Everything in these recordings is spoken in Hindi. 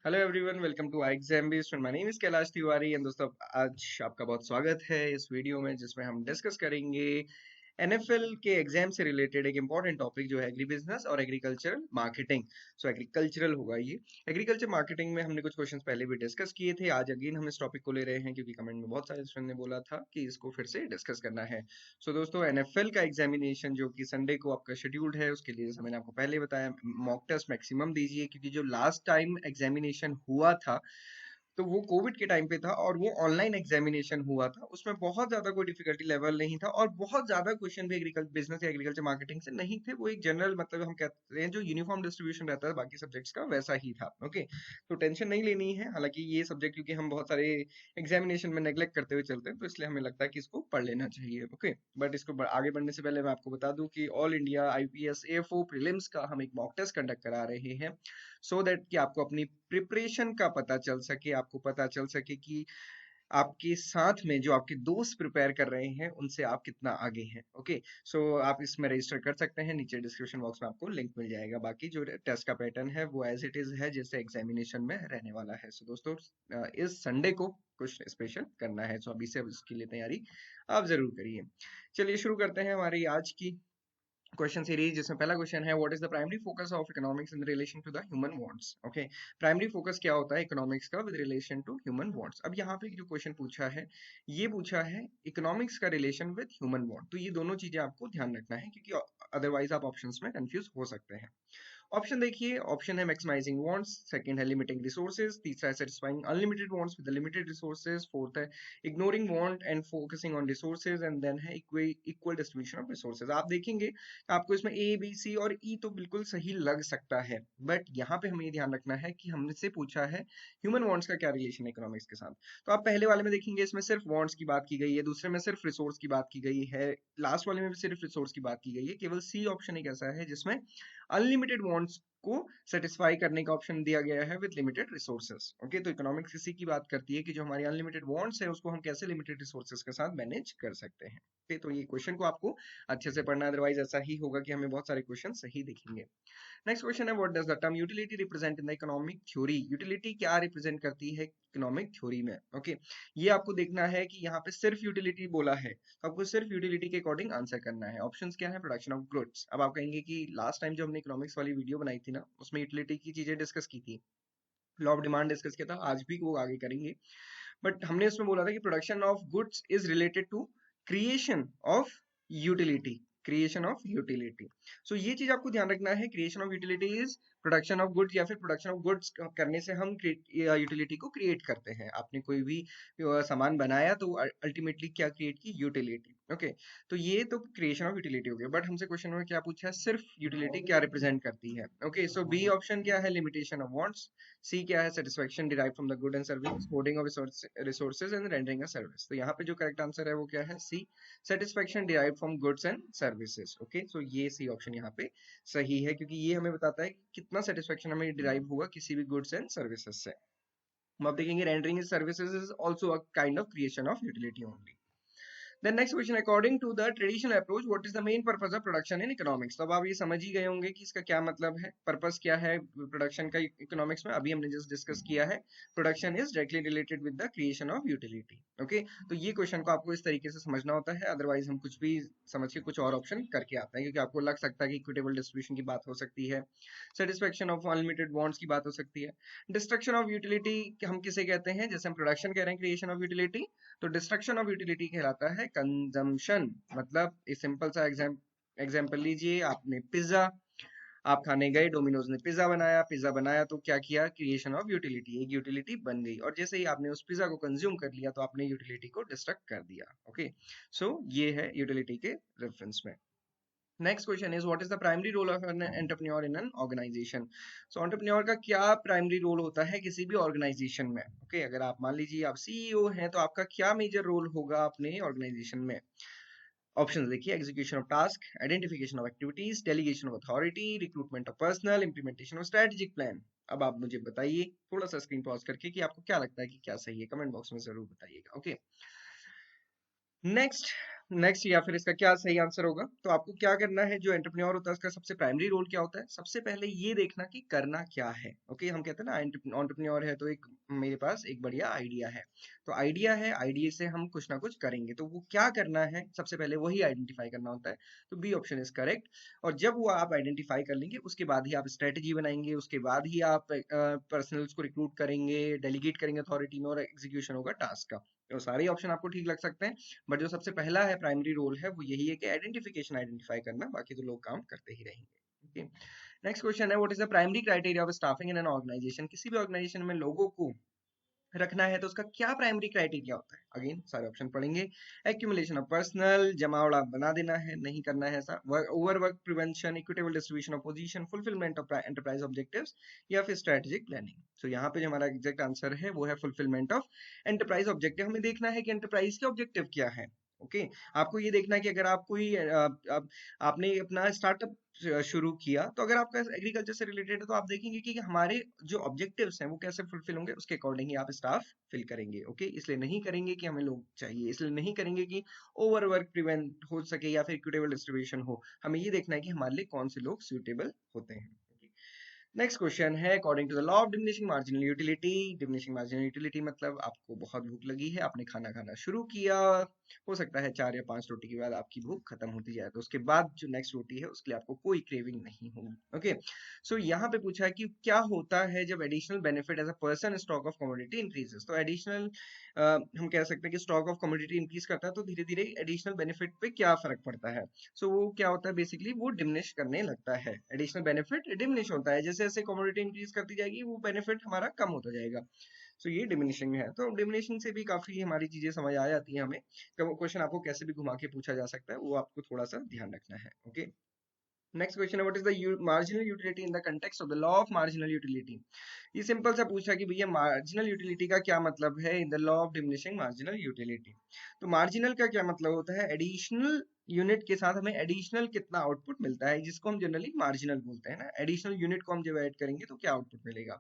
Hello everyone, welcome to I exam based. My name is Kailash Tiwari and दोस्तों, आज आपका बहुत स्वागत है इस वीडियो में जिसमें हम डिस्कस करेंगे एनएफएल के एग्जाम से रिलेटेड एक इंपॉर्टेंट टॉपिक जो है एग्री बिजनेस और एग्रीकल्चरल मार्केटिंग। सो एग्रीकल्चरल होगा ये। एग्रीकल्चर मार्केटिंग में हमने कुछ क्वेश्चंस पहले भी डिस्कस किए थे। आज अगेन हम इस टॉपिक को ले रहे हैं क्योंकि कमेंट में बहुत सारे स्टूडेंट ने बोला था कि इसको फिर से डिस्कस करना है। सो दोस्तों, एनएफएल का एग्जामिनेशन जो कि संडे को आपका शेड्यूल्ड है, उसके लिए जैसे मैंने आपको पहले बताया, मॉक टेस्ट मैक्सिमम दीजिए क्योंकि जो लास्ट टाइम एग्जामिनेशन हुआ था तो वो कोविड के टाइम पे था और वो ऑनलाइन एग्जामिनेशन हुआ था। उसमें बहुत ज्यादा कोई डिफिकल्टी लेवल नहीं था और बहुत ज्यादा क्वेश्चन भी एग्रीकल्चर बिजनेस या एग्रीकल्चर मार्केटिंग से नहीं थे। वो एक जनरल, मतलब हम कहते हैं जो यूनिफॉर्म डिस्ट्रीब्यूशन रहता है बाकी सब्जेक्ट्स का, वैसा ही था। ओके, तो टेंशन नहीं लेनी है। हालांकि ये सब्जेक्ट क्योंकि हम बहुत सारे एग्जामिनेशन में नेग्लेक्ट करते हुए चलते हैं तो इसलिए हमें लगता है कि इसको पढ़ लेना चाहिए। ओके, बट इसको आगे बढ़ने से पहले मैं आपको बता दूं कि all India IPS AFO prelims का हम एक मॉक टेस्ट कंडक्ट करा रहे हैं, सो दैट कि आपको अपनी प्रिपरेशन का पता चल सके, आपको पता चल सके कि आपके साथ में जो आपके दोस्त प्रिपेयर कर रहे हैं उनसे आप कितना आगे हैं। ओके, सो आप इसमें रजिस्टर कर सकते हैं। नीचे डिस्क्रिप्शन बॉक्स में आपको लिंक मिल जाएगा। बाकी जो टेस्ट का पैटर्न है वो एज इट इज है जैसे एग्जामिनेशन में रहने वाला है। सो दोस्तों, इस संडे को कुछ स्पेशल करना है, सो अभी से इसके लिए तैयारी आप जरूर करिए। चलिए शुरू करते हैं हमारी आज की क्वेश्चन सीरीज, जिसमें पहला क्वेश्चन है what is the primary focus of economics in relation to the human wants. Okay, primary focus क्या होता है इकोनॉमिक्स का with relation to human wants. अब यहाँ पे जो क्वेश्चन पूछा है, ये पूछा है इकोनॉमिक्स का रिलेशन विद ह्यूमन वांट, तो ये दोनों चीजें आपको ध्यान रखना है क्योंकि अदरवाइज आप ऑप्शंस में कंफ्यूज हो सकते हैं। ऑप्शन देखिए, ऑप्शन है मैक्सिमाइजिंग वांट्स, सेकंड है लिमिटिंग रिसोर्सेज, तीसरा है satisfying unlimited wants with limited resources, fourth है ignoring want and focusing on resources, and then है इक्वल डिस्ट्रीब्यूशन ऑफ रिसोर्सेज। आप देखेंगे आपको इसमें ए बी सी और ई तो बिल्कुल सही लग सकता है, बट यहाँ पे हमें ये ध्यान रखना है कि हमसे पूछा है ह्यूमन वांट्स का क्या रिलेशन है इकोनॉमिक्स के साथ। तो आप पहले वाले में देखेंगे इसमें सिर्फ वांट्स की बात की गई है, दूसरे में सिर्फ रिसोर्स की बात की गई है, लास्ट वाले में भी सिर्फ रिसोर्स की बात की गई है। केवल सी ऑप्शन एक ऐसा है जिसमें अनलिमिटेड वांट्स को सेटिस्फाई करने का ऑप्शन दिया गया है विद लिमिटेड रिसोर्सेज। ओके, तो इकोनॉमिक्स इसी की बात करती है कि जो हमारी अनलिमिटेड वांट्स है उसको हम कैसे लिमिटेड रिसोर्सेज के साथ मैनेज कर सकते हैं। ओके, तो ये क्वेश्चन को आपको अच्छे से पढ़ना है, अदरवाइज ऐसा ही होगा कि हमें बहुत सारे क्वेश्चन सही दिखेंगे। नेक्स्ट क्वेश्चन है what does the term utility represent in the economic theory. Utility क्या रिप्रेजेंट करती है इकोनॉमिक थ्योरी में। ओके, ये आपको देखना है कि यहाँ पे सिर्फ यूटिलिटी बोला है तो आपको सिर्फ यूटिलिटी के अकॉर्डिंग आंसर करना है। ऑप्शंस क्या है, प्रोडक्शन ऑफ गुड्स। अब आप कहेंगे कि लास्ट टाइम जो हमने इकोनॉमिक्स वाली वीडियो बनाई थी ना, उसमें यूटिलिटी की चीजें डिस्कस की थी, लॉ ऑफ डिमांड डिस्कस किया था, आज भी वो आगे करेंगे। बट हमने उसमें बोला था कि production of goods is related to creation of utility, creation of utility. So ये चीज आपको ध्यान रखना है, creation of utility is production of goods, या फिर प्रोडक्शन ऑफ गुड्स करने से हम यूटिलिटी को क्रिएट करते हैं। आपने कोई भी सामान बनाया तो अल्टीमेटली क्या क्रिएट की, यूटिलिटी। ओके, तो ये तो क्रिएशन ऑफ यूटिलिटी हो गया, बट हमसे क्वेश्चन में क्या पूछा है, सिर्फ यूटिलिटी क्या रिप्रेजेंट करती है। ओके, सो बी ऑप्शन क्या है, लिमिटेशन ऑफ वांट्स। सी क्या है, satisfaction derive from the good and service, hoarding of resources and rendering a service. तो यहाँ पे जो करेक्ट आंसर है वो क्या है, C, satisfaction derive from goods and services. Okay, so ये सी ऑप्शन यहाँ पे सही है क्योंकि ये हमें बताता है कि कितना सेटिस्फेक्शन हमें डिराइव होगा किसी भी गुड्स एंड सर्विसेज से। हम अब देखेंगे rendering services is also a kind of creation of utility only. Then next question, according to the traditional approach, what is the main purpose of production in economics? तो अब आप ये समझ ही गए होंगे कि इसका क्या मतलब है, पर्पस क्या है प्रोडक्शन का इकोनॉमिक्स में। अभी हमने जस्ट डिस्कस किया है, production is directly related with the creation of utility. Okay, तो ये क्वेश्चन को आपको इस तरीके से समझना होता है, अदरवाइज हम कुछ भी समझ के कुछ और ऑप्शन करके आते हैं क्योंकि आपको लग सकता है कि इक्विटेबल डिस्ट्रीब्यूशन की बात हो सकती है, सेटिस्फेक्शन ऑफ अनलिमिटेड बॉन्ड्स की बात हो सकती है। डिस्ट्रक्शन ऑफ यूटिलिटी हम किसे कहते हैं, जैसे हम प्रोडक्शन कह रहे हैं क्रिएशन ऑफ यूटिलिटी, तो डिस्ट्रक्शन ऑफ यूटिलिटी कहलाता है कंजम्पशन। मतलब एक सिंपल सा एग्जाम्पल लीजिए, आपने पिज्जा, आप खाने गए, डोमिनोज ने पिज्जा बनाया तो क्या किया, क्रिएशन ऑफ यूटिलिटी, एक यूटिलिटी बन गई, और जैसे ही आपने उस पिज्जा को कंज्यूम कर लिया तो आपने यूटिलिटी को डिस्ट्रक्ट कर दिया। ओके, सो ये है यूटिलिटी के रेफरेंस में। Next question is what is the primary role of an entrepreneur in an organization. So entrepreneur का क्या प्राइमरी रोल होता है किसी भी ऑर्गेनाइजेशन में। ओके, अगर आप मान लीजिए आप सीईओ हैं तो आपका क्या मेजर रोल होगा अपने ऑर्गेनाइजेशन में। ऑप्शन देखिए, execution of task, identification of activities, delegation of authority, recruitment of personal, implementation of strategic plan. अब आप मुझे बताइए थोड़ा सा स्क्रीन पॉज करके कि आपको क्या लगता है कि क्या सही है, कमेंट बॉक्स में जरूर बताइएगा। ओके, नेक्स्ट नेक्स्ट या फिर इसका क्या सही आंसर होगा? तो आपको क्या करना है, जो एंटरप्रेन्योर होता है उसका सबसे प्राइमरी रोल क्या होता है? सबसे पहले ये देखना कि करना क्या है। ओके, हम कहते हैं ना एंटरप्रेन्योर है तो एक मेरे पास एक बढ़िया आइडिया है। तो आइडिया है, आइडिया से हम कुछ ना कुछ करेंगे, तो वो क्या करना है सबसे पहले वही आइडेंटिफाई करना होता है। तो बी ऑप्शन इज करेक्ट। और जब वो आप आइडेंटिफाई कर लेंगे उसके बाद ही आप स्ट्रेटेजी बनाएंगे, उसके बाद ही आप पर्सनल्स को रिक्रूट करेंगे, डेलीगेट करेंगे अथॉरिटी में, और एग्जीक्यूशन होगा टास्क का। तो सारे ऑप्शन आपको ठीक लग सकते हैं, बट जो सबसे पहला है प्राइमरी रोल है वो यही है कि आइडेंटिफिकेशन आइडेंटिफाई करना, बाकी तो लोग काम करते ही रहेंगे। ओके, नेक्स्ट क्वेश्चन है, what is the primary criteria of staffing in an organization? किसी भी ऑर्गेनाइजेशन में लोगों को रखना है तो उसका क्या प्राइमरी क्राइटेरिया होता है? अगेन सारे ऑप्शन पढ़ेंगे। एक्यूमुलेशन ऑफ पर्सनल, जमावड़ा बना देना है, नहीं करना है ऐसा, overwork prevention, equitable distribution of position, fulfilment of enterprise objectives, या फिर स्ट्रेटेजिक प्लानिंग। तो यहाँ पे जो हमारा एग्जैक्ट आंसर है वो है फुलफिलमेंट ऑफ एंटरप्राइज ऑब्जेक्टिव। हमें देखना है कि एंटरप्राइज के ऑब्जेक्टिव क्या है। ओके, आपको ये देखना है कि अगर आप कोई आपने अपना स्टार्टअप शुरू किया, तो अगर आपका एग्रीकल्चर से रिलेटेड है तो आप देखेंगे कि हमारे जो ऑब्जेक्टिव्स हैं वो कैसे फुलफिल होंगे, उसके अकॉर्डिंग ही आप स्टाफ फिल करेंगे। ओके, इसलिए नहीं करेंगे कि हमें लोग चाहिए, इसलिए नहीं करेंगे कि ओवरवर्क प्रिवेंट हो सके या फिर इक्विटेबल डिस्ट्रीब्यूशन हो। हमें ये देखना है कि हमारे लिए कौन से लोग सूटेबल होते हैं। नेक्स्ट क्वेश्चन है, according to the law of diminishing marginal utility. Diminishing marginal utility मतलब आपको बहुत भूख लगी है, आपने खाना खाना शुरू किया, हो सकता है 4 या 5 रोटी के बाद आपकी भूख खत्म होती जाए, तो उसके बाद जो नेक्स्ट रोटी है उसके लिए आपको कोई क्रेविंग नहीं होगी। ओके, सो यहाँ पे पूछा है कि क्या होता है जब additional benefit as a person stock of commodity increases. तो एडिशनल हम कह सकते हैं कि स्टॉक ऑफ कमोडिटी इंक्रीज करता है तो धीरे धीरे एडिशनल बेनिफिट पे क्या फर्क पड़ता है। सो वो क्या होता है, बेसिकली वो डिमिनिश करने लगता है, एडिशनल बेनिफिट डिमिनिश होता है, जैसे जैसे कमोडिटी इंक्रीज करती जाएगी वो बेनिफिट हमारा कम होता जाएगा। सो ये डिमिनिशिंग है, तो डिमिनिशिंग से भी काफी हमारी चीजें समझ आ जाती है हमें। क्वेश्चन आपको कैसे भी घुमा के पूछा जा सकता है, वो आपको थोड़ा सा ध्यान रखना है। ओके, नेक्स्ट क्वेश्चन है, what is the marginal utility in the context of the law of marginal utility. ये सिंपल सा पूछा कि भैया मार्जिनल यूटिलिटी का क्या मतलब है in the law of diminishing marginal utility. तो मार्जिनल का क्या मतलब होता है, एडिशनल यूनिट के साथ हमें एडिशनल कितना आउटपुट मिलता है, जिसको हम जनरली मार्जिनल बोलते हैं ना। एडिशनल यूनिट को हम जब ऐड करेंगे तो क्या आउटपुट मिलेगा।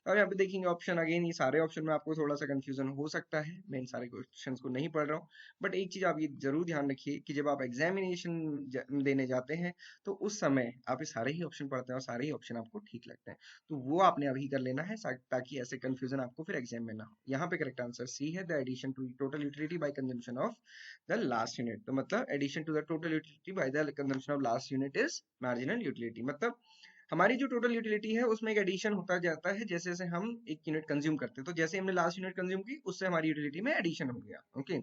तो अब यहाँ पे देखेंगे ऑप्शन, अगेन ये सारे ऑप्शन में आपको थोड़ा सा कंफ्यूजन हो सकता है, मैं इन सारे क्वेश्चन को नहीं पढ़ रहा हूँ, बट एक चीज आप ये जरूर ध्यान रखिए कि जब आप एग्जामिनेशन देने जाते हैं तो उस समय आप ये सारे ही ऑप्शन पढ़ते हैं और सारे ही ऑप्शन आपको ठीक लगते हैं, तो वो आपने अभी कर लेना है ताकि ऐसे कंफ्यूजन आपको फिर एग्जाम में ना हो। यहाँ पे करेक्ट आंसर सी है, the addition to total utility by consumption of the last unit. तो मतलब addition to the total utility by the consumption of last unit is marginal utility. मतलब हमारी जो टोटल यूटिलिटी है उसमें एक एडिशन होता जाता है जैसे जैसे हम एक यूनिट कंज्यूम करते हैं, तो जैसे हमने लास्ट यूनिट कंज्यूम की उससे हमारी यूटिलिटी में एडिशन हो गया। ओके,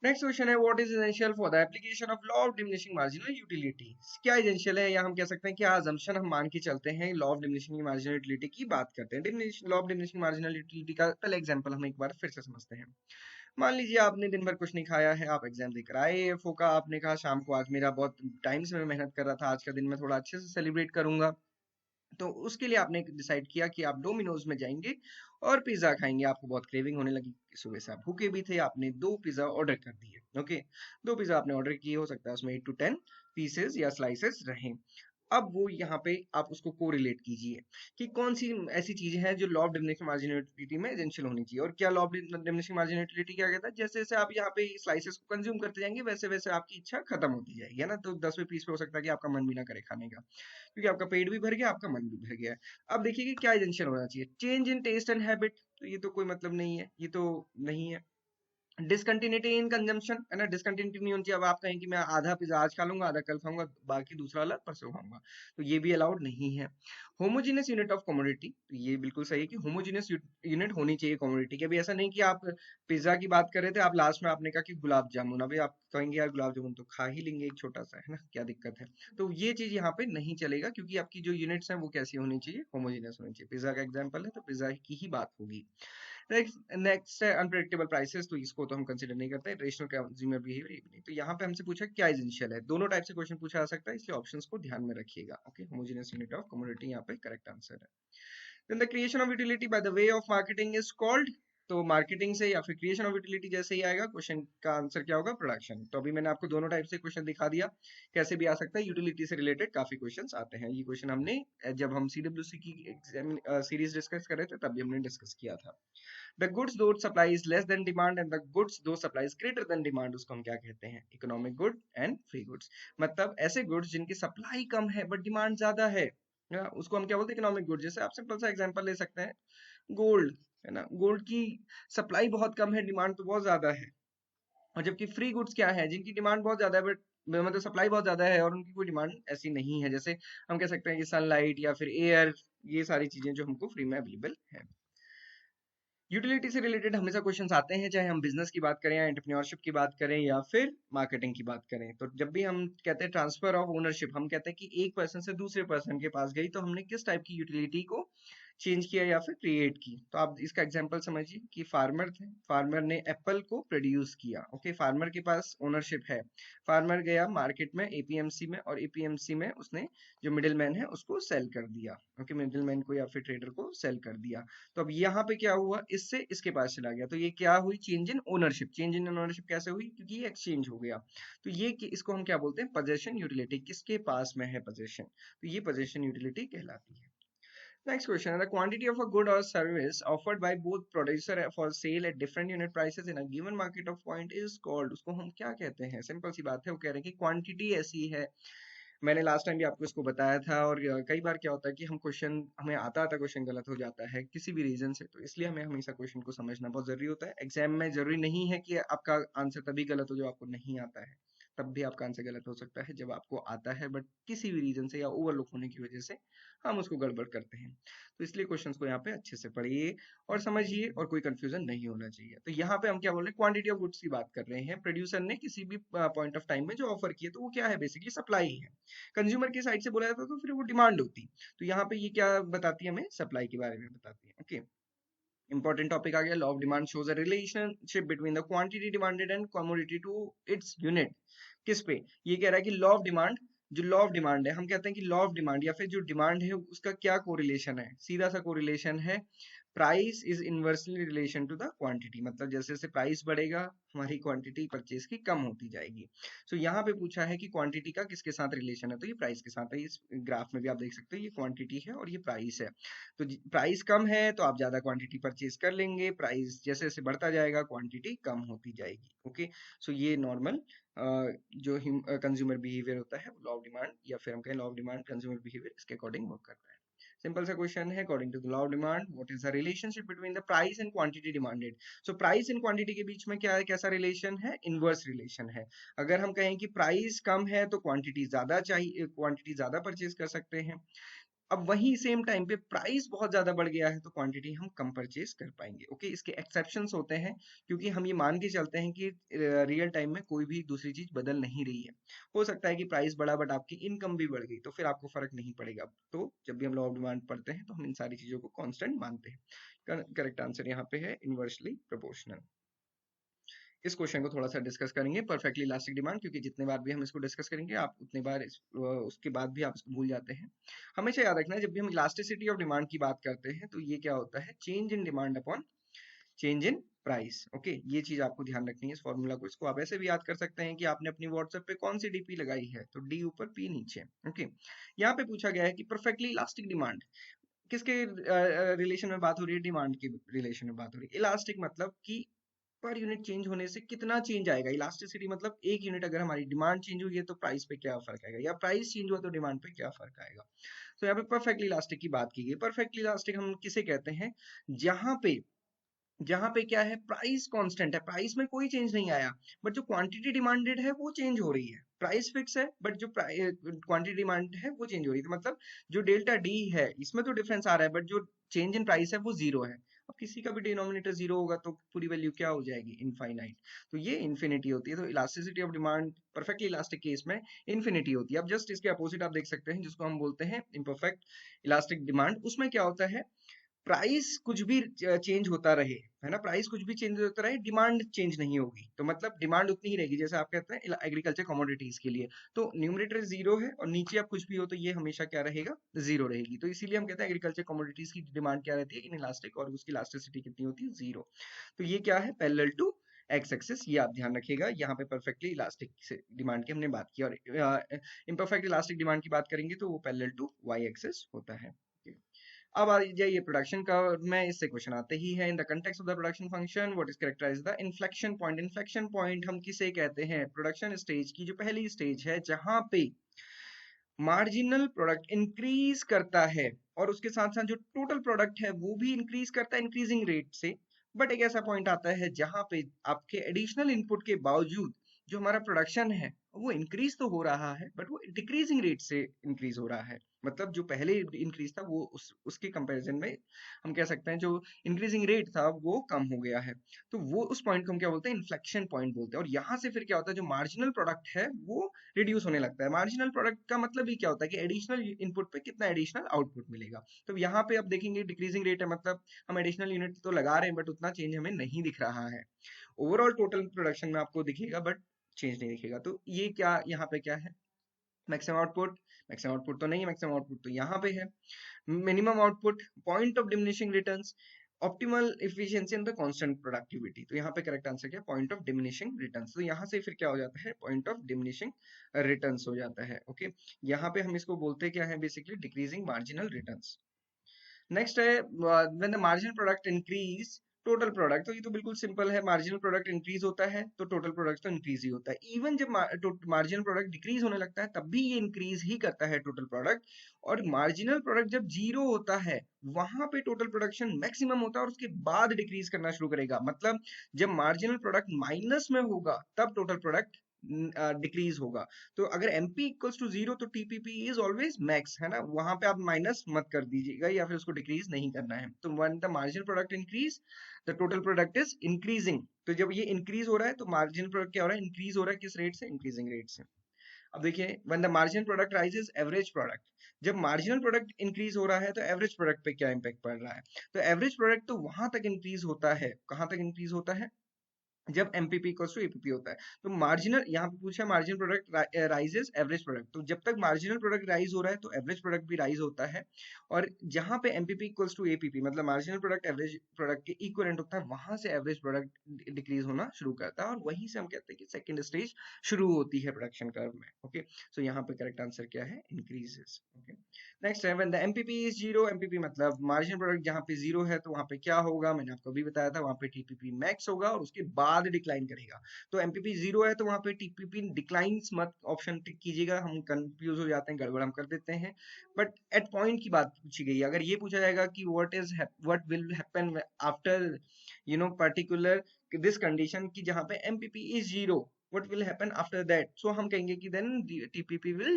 नेक्स्ट क्वेश्चन है, what is essential for the application of law of diminishing marginal utility. क्या एसेंशियल है, या हम कह सकते हैं क्या अजम्पशन हम मान के चलते हैं law of diminishing marginal utility की बात करते हैं। Law of diminishing marginal utility का पहले एग्जांपल हम एक बार फिर से समझते हैं। मान लीजिए आपने दिन भर कुछ नहीं खाया है, आप एग्जाम देकर आए, एफओ का, आपने कहा शाम को आज मेरा बहुत टाइम से मैं मेहनत कर रहा था, आज का दिन मैं थोड़ा अच्छे से सेलिब्रेट करूंगा, तो उसके लिए आपने डिसाइड किया कि आप डोमिनोज में जाएंगे और पिज्जा खाएंगे। आपको बहुत क्रेविंग होने लगी, सुबह से आप भूखे भी थे, आपने 2 पिज्जा ऑर्डर कर दिए। ओके, 2 पिज्जा आपने ऑर्डर किए, हो सकता है उसमें 8 to 10 पीसेस या स्लाइसेस रहें। अब वो यहाँ पे आप उसको कोरिलेट कीजिए कि कौन सी ऐसी चीज है जो law of diminishing marginal utility में एसेंशियल होनी चाहिए। और क्या law of diminishing marginal utility क्या कहता है, जैसे जैसे आप यहाँ पे स्लाइसेस को कंज्यूम करते जाएंगे वैसे वैसे आपकी इच्छा खत्म होती जाएगी, है ना। तो 10वें पीस पे हो सकता है कि आपका मन भी ना करे खाने का, क्योंकि आपका पेट भी भर गया, आपका मन भी भर गया है। अब देखिए कि क्या एसेंशियल होना चाहिए, change in taste and habit, तो ये तो कोई मतलब नहीं है, ये तो नहीं है। डिसकंटिन्यूटी इन कंजम्पशन, है ना, डिसकंटिन्यूटी नहीं होनी चाहिए। अब आप कहें कि मैं आधा पिज्जा आज खा लूंगा, आधा कल खाऊंगा, बाकी दूसरा वाला परसों खाऊंगा, तो ये भी अलाउड नहीं है। होमोजीनियस यूनिट ऑफ कमोडिटी, तो ये बिल्कुल सही है कि होमोजीनियस यूनिट होनी चाहिए कमोडिटी की। अभी ऐसा नहीं कि आप पिज्जा की बात कर रहे थे, आप लास्ट में आपने कहा कि गुलाब जामुन, अभी आप कहेंगे यार गुलाब जामुन तो खा ही लेंगे एक छोटा सा, है ना, क्या दिक्कत है। तो ये चीज यहाँ पे नहीं चलेगा, क्योंकि आपकी जो यूनिट्स हैं वो कैसी होनी चाहिए, होमोजीनियस होनी चाहिए। पिज्जा का एग्जाम्पल है तो पिज्जा की ही बात होगी। नेक्स्ट है अनप्रेडिक्टेबल प्राइसेस, तो इसको तो हम कंसीडर नहीं करते। रेशनल कंज्यूमर बिहेवियर ये भी नहीं। तो यहाँ पे हमसे पूछा क्या एसेंशियल है, दोनों टाइप से क्वेश्चन पूछा जा सकता है, इसलिए ऑप्शंस को ध्यान में रखिएगा। Okay, homogeneous unit of commodity यहाँ पे करेक्ट आंसर है। Then the creation of utility by the way of marketing is called तो मार्केटिंग से या फिर क्रिएशन ऑफ यूटिलिटी जैसे ही आएगा, क्वेश्चन का आंसर क्या होगा, प्रोडक्शन। तो अभी मैंने आपको दोनों टाइप से क्वेश्चन दिखा दिया, कैसे भी आ सकता है। यूटिलिटी से रिलेटेड काफी क्वेश्चंस आते हैं। ये क्वेश्चन हमने जब हम CWC की एग्जाम सीरीज डिस्कस कर रहे थे तब भी हमने डिस्कस किया था। The goods do supply is less than demand and the goods do supply is greater than demand, उसको हम क्या कहते हैं, economic good and free goods. मतलब ऐसे गुड्स जिनकी सप्लाई कम है बट डिमांड ज्यादा है, उसको हम क्या बोलते हैं, इकोनॉमिक गुड। जैसे आप सिंपल सा एग्जांपल ले सकते हैं, गोल्ड है ना, गोल्ड की सप्लाई बहुत कम है, डिमांड तो बहुत ज्यादा है। और जबकि फ्री गुड्स क्या है, जिनकी डिमांड बहुत ज्यादा है बट मतलब सप्लाई बहुत ज्यादा है और उनकी कोई डिमांड ऐसी नहीं है। जैसे हम कह सकते हैं कि सनलाइट या फिर एयर, ये सारी चीजें जो हमको फ्री में अवेलेबल है। यूटिलिटी से रिलेटेड हमेशा क्वेश्चंस आते हैं, चाहे हम बिजनेस की बात करें या एंटरप्रेन्योरशिप की बात करें या फिर मार्केटिंग की बात करें। तो जब भी हम कहते हैं ट्रांसफर ऑफ ओनरशिप, हम कहते हैं कि एक पर्सन से दूसरे पर्सन के पास गई, तो हमने किस टाइप की यूटिलिटी को चेंज किया या फिर क्रिएट की। तो आप इसका एग्जांपल समझिए कि फार्मर थे, फार्मर ने एप्पल को प्रोड्यूस किया। ओके, फार्मर के पास ओनरशिप है, फार्मर गया मार्केट में एपीएमसी में, और एपीएमसी में उसने जो मिडिल मैन है उसको सेल कर दिया। ओके, मिडिल मैन को या फिर ट्रेडर को सेल कर दिया। तो अब यहाँ पे क्या हुआ, इससे इसके पास चला गया, तो ये क्या हुई, change in ownership. Change in ownership कैसे हुई, क्योंकि ये एक्सचेंज हो गया। तो ये इसको हम क्या बोलते हैं, पोजेशन यूटिलिटी, किसके पास में है पोजेशन, तो ये पोजेशन यूटिलिटी कहलाती है। Next question, the quantity of a good or service offered by both producer for sale at different unit prices in a given market of point is called, उसको हम क्या कहते हैं। सिंपल सी बात है, वो कह रहे हैं कि क्वांटिटी ऐसी है, मैंने लास्ट टाइम भी आपको इसको बताया था। और कई बार क्या होता है कि हम क्वेश्चन, हमें आता क्वेश्चन गलत हो जाता है किसी भी रीजन से, तो इसलिए हमें हमेशा क्वेश्चन को समझना बहुत जरूरी होता है। एग्जाम में जरूरी नहीं है कि आपका आंसर तभी गलत हो जो आपको नहीं आता है, तब भी आपका आंसर गलत हो सकता है जब आपको आता है बट किसी भी रीजन से या ओवरलुक होने की वजह से हम उसको गड़बड़ करते हैं। तो इसलिए क्वेश्चंस को यहाँ पे अच्छे से पढ़िए और समझिए, और कोई कंफ्यूजन नहीं होना चाहिए। तो यहाँ पे हम क्या बोल रहे हैं, क्वांटिटी ऑफ गुड्स की बात कर रहे हैं। प्रोड्यूसर ने किसी भी पॉइंट ऑफ टाइम में जो ऑफर किया, तो वो क्या है, बेसिकली सप्लाई है। कंज्यूमर की साइड से बोला जाता तो फिर वो डिमांड होती। तो यहाँ पे ये क्या बताती है, हमें सप्लाई के बारे में बताती है। ओके, इंपॉर्टेंट टॉपिक आ गया, law of demand shows a relationship between the quantity demanded and commodity to its unit. किस पे, ये कह रहा है कि लॉ ऑफ डिमांड, जो लॉ ऑफ डिमांड है, हम कहते हैं कि लॉ ऑफ डिमांड या फिर जो डिमांड है उसका क्या कोरिलेशन है, सीधा सा कोरिलेशन है, price is inversely relation to the quantity. मतलब जैसे जैसे प्राइस बढ़ेगा हमारी क्वांटिटी परचेज की कम होती जाएगी। सो यहाँ पे पूछा है कि क्वांटिटी का किसके साथ रिलेशन है, तो ये प्राइस के साथ है। इस ग्राफ में भी आप देख सकते हो, ये क्वांटिटी है और ये प्राइस है। तो प्राइस कम है तो आप ज्यादा क्वांटिटी परचेज कर लेंगे, प्राइस जैसे जैसे बढ़ता जाएगा क्वांटिटी कम होती जाएगी। ओके, सो ये नॉर्मल जो कंज्यूमर बिहेवियर होता है, लॉ ऑफ डिमांड या फिर हम कहें law of demand consumer behaviour, इसके अकॉर्डिंग वर्क करता है। सिंपल सा क्वेश्चन है, according to the law of demand what is the relationship between the price and quantity demanded. So price and quantity के बीच में क्या है, कैसा रिलेशन है, इनवर्स रिलेशन है। अगर हम कहें कि प्राइस कम है तो क्वांटिटी ज्यादा चाहिए, क्वांटिटी ज्यादा परचेज कर सकते हैं। अब वही सेम टाइम पे प्राइस बहुत ज्यादा बढ़ गया है तो क्वांटिटी हम कम परचेज कर पाएंगे। ओके, इसके एक्सेप्शंस होते हैं, क्योंकि हम ये मान के चलते हैं कि रियल टाइम में कोई भी दूसरी चीज बदल नहीं रही है। हो सकता है कि प्राइस बढ़ा बट आपकी इनकम भी बढ़ गई, तो फिर आपको फर्क नहीं पड़ेगा। तो जब भी हम लॉ ऑफ डिमांड पढ़ते हैं तो हम इन सारी चीजों को कांस्टेंट मानते हैं। करेक्ट आंसर यहाँ पे है इनवर्सली प्रोपोर्शनल। इस क्वेश्चन को थोड़ा सा डिस्कस करेंगे, परफेक्टली इलास्टिक डिमांड, क्योंकि जितने बार भी हम इसको डिस्कस करेंगे आप उतने बार उसके बाद भी आप इसको भूल जाते हैं। हमेशा याद रखना है जब भी हम इलास्टिसिटी ऑफ डिमांड की बात करते हैं तो ये क्या होता है, change in demand upon change in price. Okay, ये चीज आपको ध्यान रखनी है इस फॉर्मूला को। इसको आप ऐसे भी याद कर सकते हैं कि आपने अपनी व्हाट्सएप पे कौन सी डीपी लगाई है, तो डी ऊपर पी नीचे। ओके, यहाँ पे पूछा गया है कि परफेक्टली इलास्टिक डिमांड किसके रिलेशन में बात हो रही है, डिमांड के रिलेशन में बात हो रही है। इलास्टिक मतलब कि पर यूनिट चेंज होने से कितना चेंज आएगा। इलास्टिसिटी मतलब एक यूनिट अगर हमारी डिमांड चेंज हुई है तो प्राइस पे क्या फर्क आएगा, या प्राइस चेंज हुआ तो डिमांड पे क्या फर्क आएगा। तो यहाँ पे परफेक्टली इलास्टिक की बात की गई। परफेक्टली इलास्टिक हम किसे कहते हैं, जहां पे क्या है, प्राइस कांस्टेंट है, प्राइस में कोई चेंज नहीं आया, बट जो क्वांटिटी डिमांडेड है वो चेंज हो रही है। प्राइस फिक्स है बट जो क्वांटिटी डिमांड है वो चेंज हो रही है। तो मतलब जो डेल्टा डी है इसमें तो डिफरेंस आ रहा है, बट जो चेंज इन प्राइस है वो जीरो है। अब किसी का भी डिनोमिनेटर जीरो होगा तो पूरी वैल्यू क्या हो जाएगी, इनफाइनाइट। तो ये इन्फिनिटी होती है। तो elasticity of demand perfectly elastic case में इन्फिनिटी होती है। अब जस्ट इसके अपोजिट आप देख सकते हैं जिसको हम बोलते हैं इम्परफेक्ट इलास्टिक डिमांड। उसमें क्या होता है, प्राइस कुछ भी चेंज होता रहे, है ना, प्राइस कुछ भी चेंज होता रहे, डिमांड चेंज नहीं होगी, तो मतलब डिमांड उतनी ही रहेगी, जैसे आप कहते हैं एग्रीकल्चर कमोडिटीज के लिए, तो न्यूमरेटर जीरो है और नीचे आप कुछ भी हो तो ये हमेशा क्या रहेगा, जीरो रहेगी। तो इसीलिए हम कहते हैं एग्रीकल्चर कमोडिटीज की डिमांड क्या रहती है, इनइलास्टिक, और उसकी इलास्टिसिटी कितनी होती है, जीरो। तो ये क्या है, पैरेलल टू एक्स एक्सिस, ये आप ध्यान रखिएगा, यहाँ पे परफेक्टली इलास्टिक से डिमांड की हमने बात की, और इम्परफेक्ट इलास्टिक डिमांड की बात करेंगे तो वो पैरेलल टू वाई एक्सिस होता है। अब आ जाइए प्रोडक्शन का, में इससे क्वेश्चन आते ही है, in the context of the production function what is characterize the inflection point. Inflection point हम किसे कहते हैं, प्रोडक्शन स्टेज की जो पहली स्टेज है जहां पे मार्जिनल प्रोडक्ट इंक्रीज करता है और उसके साथ साथ जो टोटल प्रोडक्ट है वो भी इंक्रीज करता है इंक्रीजिंग रेट से। बट एक ऐसा पॉइंट आता है जहां पे आपके एडिशनल इनपुट के बावजूद जो हमारा प्रोडक्शन है वो इंक्रीज तो हो रहा है बट वो डिक्रीजिंग रेट से इंक्रीज हो रहा है। मतलब जो पहले इंक्रीज था वो उसके कंपैरिजन में हम कह सकते हैं जो इंक्रीजिंग रेट था वो कम हो गया है। तो वो उस पॉइंट को हम क्या बोलते हैं, इन्फ्लेक्शन पॉइंट बोलते हैं। और यहाँ से फिर क्या होता है, जो मार्जिनल प्रोडक्ट है वो रिड्यूस होने लगता है। मार्जिनल प्रोडक्ट का मतलब ही क्या होता है कि एडिशनल इनपुट पे कितना एडिशनल आउटपुट मिलेगा। तो यहाँ पे आप देखेंगे डिक्रीजिंग रेट है, मतलब हम एडिशनल यूनिट तो लगा रहे हैं बट उतना चेंज हमें नहीं दिख रहा है। ओवरऑल टोटल प्रोडक्शन में आपको दिखेगा बट चेंज नहीं दिखेगा। तो ये क्या यहाँ पे क्या है, मैक्सिमम आउटपुट। मैक्सिमम आउटपुट तो नहीं है, मैक्सिमम आउटपुट तो यहाँ पे है। Minimum output, point of diminishing returns, optimal efficiency and the constant productivity. तो यहाँ पे करेक्ट आंसर क्या, पॉइंट ऑफ डिमिनिशिंग रिटर्न्स। तो यहाँ से फिर क्या हो जाता है, पॉइंट ऑफ डिमिनिशिंग रिटर्न्स हो जाता है। ओके, यहाँ पे हम इसको बोलते क्या है, basically decreasing marginal returns. Next है when the marginal product increase total product. तो ये तो बिल्कुल सिंपल है, मार्जिनल प्रोडक्ट इंक्रीज होता है तो टोटल प्रोडक्ट तो इंक्रीज ही होता है। इवन जब मार्जिनल प्रोडक्ट डिक्रीज होने लगता है तब भी ये इंक्रीज ही करता है टोटल प्रोडक्ट। और मार्जिनल प्रोडक्ट जब जीरो होता है वहां पे टोटल प्रोडक्शन मैक्सिमम होता है और उसके बाद डिक्रीज करना शुरू करेगा। मतलब जब मार्जिनल प्रोडक्ट माइनस में होगा तब टोटल प्रोडक्ट डिक्रीज होगा। तो अगर MP इक्वल्स टू जीरो तो TPP इज ऑलवेज मैक्स, है ना, वहां पे आप माइनस मत कर दीजिएगा या फिर उसको डिक्रीज नहीं करना है। तो when the marginal product increase the total product is increasing. तो जब ये इंक्रीज हो रहा है तो मार्जिनल प्रोडक्ट क्या हो रहा है, इंक्रीज हो रहा है, किस रेट से, इंक्रीजिंग रेट से। अब देखिए when the marginal product rises average product, जब मार्जिनल प्रोडक्ट इंक्रीज हो रहा है तो एवरेज प्रोडक्ट पे क्या इंपैक्ट पड़ रहा है। तो एवरेज प्रोडक्ट तो वहां तक इंक्रीज होता है, कहां तक इंक्रीज होता है, जब MPP इक्वल्स टू APP होता है। तो मार्जिनल, यहाँ पे पूछा marginal product rises average product, तो जब तक मार्जिनल प्रोडक्ट राइज हो रहा है तो एवरेज प्रोडक्ट भी राइज होता है। और जहां पे MPP इक्वल्स टू APP मतलब मार्जिनल प्रोडक्ट एवरेज प्रोडक्ट के इक्विवेलेंट होता है, वहां से एवरेज प्रोडक्ट डिक्रीज होना शुरू करता है और वहीं से हम कहते हैं कि सेकंड स्टेज शुरू होती है प्रोडक्शन कर्व में। ओके, सो यहाँ पे करेक्ट आंसर क्या है, इंक्रीजेस। ओके, नेक्स्ट है when the MPP is zero. MPP मतलब मार्जिनल प्रोडक्ट जहाँ पे जीरो है तो वहां पे क्या होगा, मैंने आपको अभी बताया था, वहां पे TPP मैक्स होगा और उसके बाद डिक्लाइन करेगा। तो MPP जीरो है तो वहां पे TPP डिक्लाइंस मत ऑप्शन टिक कीजिएगा, हम कंफ्यूज हो जाते हैं, गड़बड़ हम कर देते हैं। बट एट पॉइंट की बात पूछी गई है, अगर ये पूछा जाएगा कि what will happen after particular this condition की जहाँ पे MPP is zero, what will happen after that, so हम कहेंगे कि then the TPP will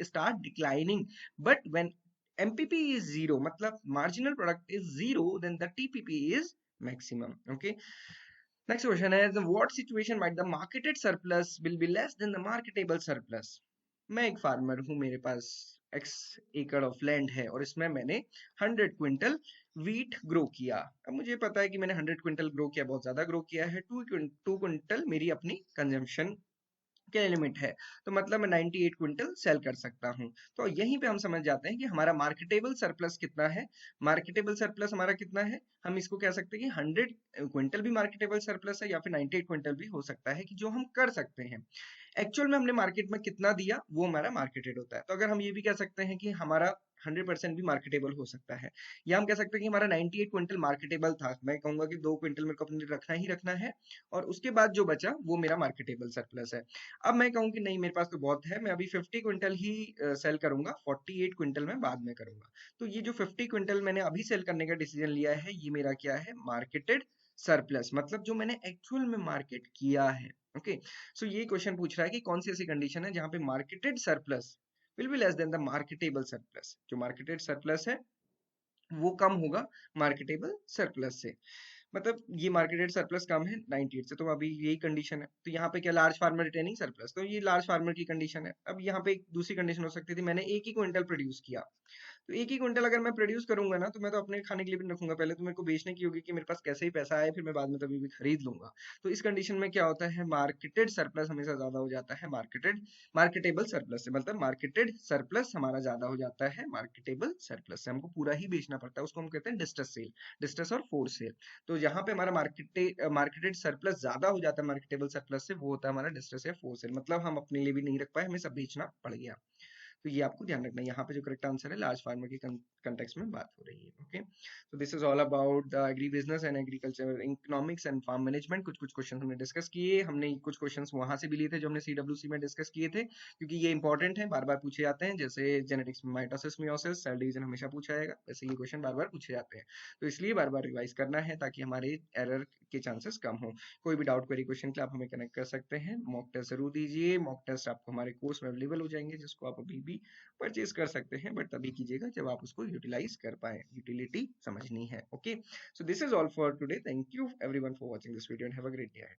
start declining. But when MPP is zero मतलब marginal product is zero, then the TPP is maximum. Okay, next question is what situation might the marketed surplus will be less than the marketable surplus। मैं एक फार्मर हूँ, मेरे पास x एकड़ ऑफ लैंड है और इसमें मैंने 100 क्विंटल वीट ग्रो किया। अब मुझे पता है कि मैंने 100 क्विंटल ग्रो किया, बहुत ज्यादा ग्रो किया है। 2 क्विंटल मेरी अपनी कंजम्पशन के लिमिट है, तो मतलब मैं 98 क्विंटल सेल कर सकता हूं। तो यहीं पे हम समझ जाते हैं कि हमारा मार्केटेबल सरप्लस कितना है। मार्केटेबल सरप्लस हमारा कितना है, हम इसको कह सकते हैं कि 100 क्विंटल भी मार्केटेबल सरप्लस है या फिर 98 क्विंटल भी हो सकता है, कि जो हम कर सकते हैं। एक्चुअल में हमने मार्केट में कितना दिया वो हमारा मार्केटेड होता है। तो अगर हम ये भी कह सकते हैं कि हमारा 100% भी मार्केटेबल हो सकता है, या हम कह सकते हैं कि हमारा 98 क्विंटल मार्केटेबल था, मैं कहूंगा कि 2 क्विंटल मेरे को अपने रखना ही रखना है और उसके बाद जो बचा वो मेरा मार्केटेबल सरप्लस है। अब मैं कहूँ कि नहीं मेरे पास तो बहुत है, मैं अभी 50 क्विंटल ही सेल करूंगा, 48 क्विंटल मैं बाद में करूंगा। तो ये जो 50 क्विंटल मैंने अभी सेल करने का डिसीजन लिया है, ये मेरा क्या है, मार्केटेड सरप्लस, मतलब जो मैंने एक्चुअल में मार्केट किया है। ओके, सो ये क्वेश्चन पूछ रहा है कि कौन सी ऐसी कंडीशन है जहां पे marketed surplus will be less than the marketable surplus. जो मार्केटेड सरप्लस है वो कम होगा मार्केटेबल सरप्लस से। मतलब ये मार्केटेड सरप्लस कम है 98 से, तो अभी यही कंडीशन है। तो यहाँ पे क्या, लार्ज फार्मर रिटेनिंग सरप्लस, तो ये लार्ज फार्मर की कंडीशन है। अब यहाँ पे एक दूसरी कंडीशन हो सकती थी, मैंने एक ही क्विंटल प्रोड्यूस किया, तो एक ही क्विंटल अगर मैं प्रोड्यूस करूंगा ना, तो मैं तो अपने खाने के लिए भी नहीं रखूंगा, पहले तो मेरे को बेचने की होगी कि मेरे पास कैसे ही पैसा आए, फिर मैं बाद में कभी भी खरीद लूंगा। तो इस कंडीशन में क्या होता है, मार्केटेड सरप्लस हमेशा ज्यादा हो जाता है मार्केटेबल सरप्लस से, मतलब मार्केटेड सरप्लस हमारा ज्यादा हो जाता है मार्केटेबल सरप्लस से, हमको पूरा ही बेचना पड़ता है, उसको हम कहते हैं डिस्ट्रेस सेल, डिस्ट्रेस और फोर्स सेल। तो यहाँ पे हमारा मार्केटेड सरप्लस ज्यादा हो जाता है मार्केटेबल सरप्लस से, वो होता है हमारा डिस्ट्रेस या फोर्स सेल, मतलब हम अपने लिए भी नहीं रख पाए, हमें सब बेचना पड़ गया। तो ये आपको ध्यान रखना है, यहाँ पे जो करेक्ट आंसर है लार्ज फार्मर के कंटेक्स्ट में बात हो रही है। ओके, तो this is all about the agri business and agriculture economics and farm management. कुछ कुछ क्वेश्चन हमने डिस्कस किए, हमने कुछ क्वेश्चन वहां से भी लिए थे जो हमने सीडब्ल्यूसी में डिस्कस किए थे, क्योंकि ये इंपॉर्टेंट है, बार बार पूछे जाते हैं, जैसे जेनेटिक्स में माइटोसिस मियोसिस सेल डिवीजन हमेशा पूछा जाएगा, वैसे ये क्वेश्चन बार बार पूछे जाते हैं, तो इसलिए बार बार रिवाइज करना है ताकि हमारे एरर के चांसेस कम हो। कोई भी डाउट क्वेरी क्वेश्चन के लिए आप हमें कनेक्ट कर सकते हैं, मॉक टेस्ट जरूर दीजिए, मॉक टेस्ट आपको हमारे कोर्स में अवेलेबल हो जाएंगे, जिसको आप अभी भी परचेज कर सकते हैं, बट तभी कीजिएगा जब आप उसको यूटिलाइज कर पाए, यूटिलिटी समझनी है। Okay, so this is all for today, thank you everyone for watching this video and have a great day.